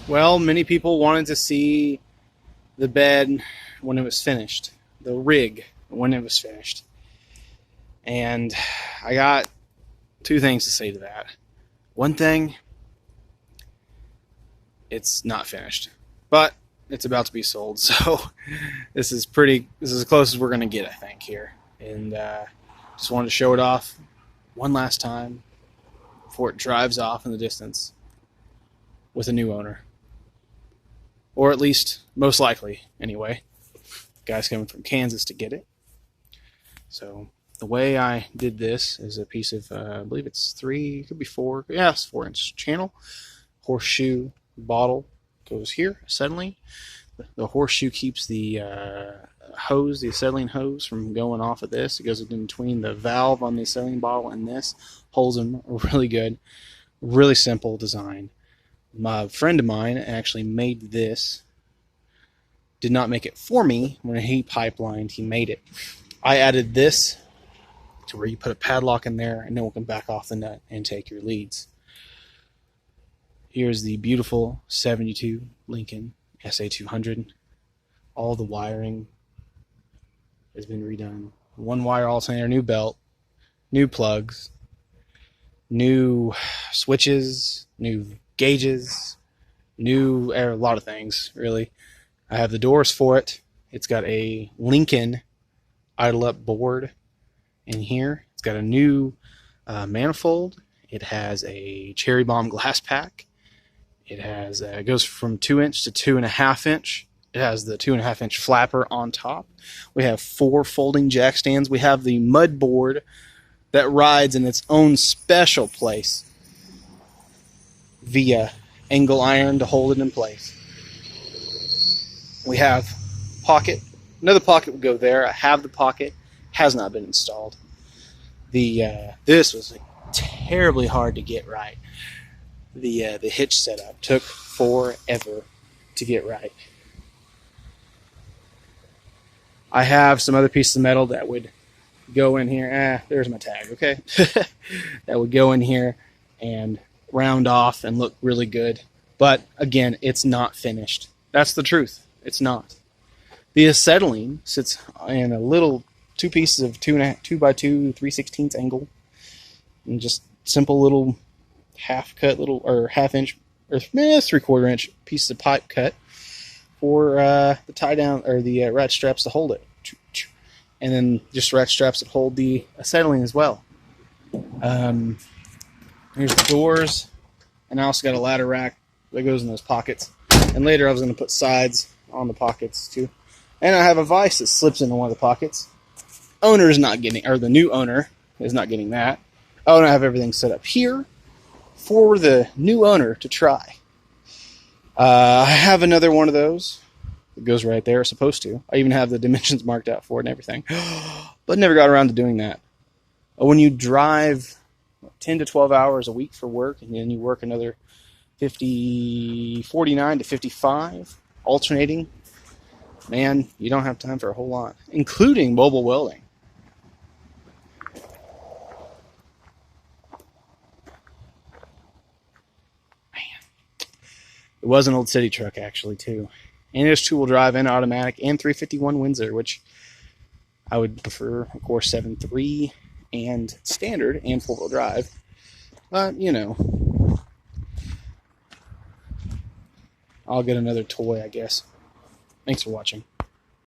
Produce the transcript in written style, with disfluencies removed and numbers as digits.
Well, many people wanted to see the bed when it was finished, the rig when it was finished. And I got two things to say to that. One thing, it's not finished, but it's about to be sold. So this is as close as we're going to get, I think, here. And just wanted to show it off one last time before it drives off in the distance with a new owner. Or at least, most likely, anyway. Guy's coming from Kansas to get it. So the way I did this is a piece of, I believe it's 3, could be 4, yeah, it's 4-inch channel. Horseshoe bottle goes here, acetylene. The horseshoe keeps the hose, the acetylene hose, from going off of this. It goes in between the valve on the acetylene bottle and this. Holds them really good. Really simple design. My friend of mine actually made this. Did not make it for me. When he pipelined, he made it. I added this to where you put a padlock in there and then we can back off the nut and take your leads. Here's the beautiful 72 Lincoln SA200. All the wiring has been redone. One wire alternator, new belt, new plugs, new switches, new gauges, a lot of things, really. I have the doors for it. It's got a Lincoln idle up board in here. It's got a new manifold. It has a cherry bomb glass pack. It has it goes from 2-inch to 2.5-inch. It has the 2.5-inch flapper on top. We have 4 folding jack stands. We have the mud board that rides in its own special place via angle iron to hold it in place. We have pocket. Another pocket would go there. I have the pocket. Has not been installed. This was terribly hard to get right. The hitch setup took forever to get right. I have some other pieces of metal that would go in here. There's my tag, okay? That would go in here and round off and look really good. But again, it's not finished. That's the truth. It's not. The acetylene sits in a little 2 pieces of 2 by 2 3/16 angle, and just simple little half-cut little or half-inch or 3/4-inch pieces of pipe cut for the tie down or the ratchet straps to hold it, and then just ratchet straps that hold the acetylene as well. Here's the doors, and I also got a ladder rack that goes in those pockets. And later I was going to put sides on the pockets too. And I have a vise that slips into one of the pockets. Owner is not getting, or the new owner is not getting that. Oh, and I have everything set up here for the new owner to try. I have another one of those. It goes right there, it's supposed to. I even have the dimensions marked out for it and everything. But never got around to doing that. When you drive 10 to 12 hours a week for work, and then you work another 49 to 55, alternating, man, you don't have time for a whole lot, including mobile welding. It was an old city truck, actually, too. And it's 2-wheel drive and automatic and 351 Windsor, which I would prefer, of course, 7.3 and standard and 4-wheel drive. But, you know, I'll get another toy, I guess. Thanks for watching.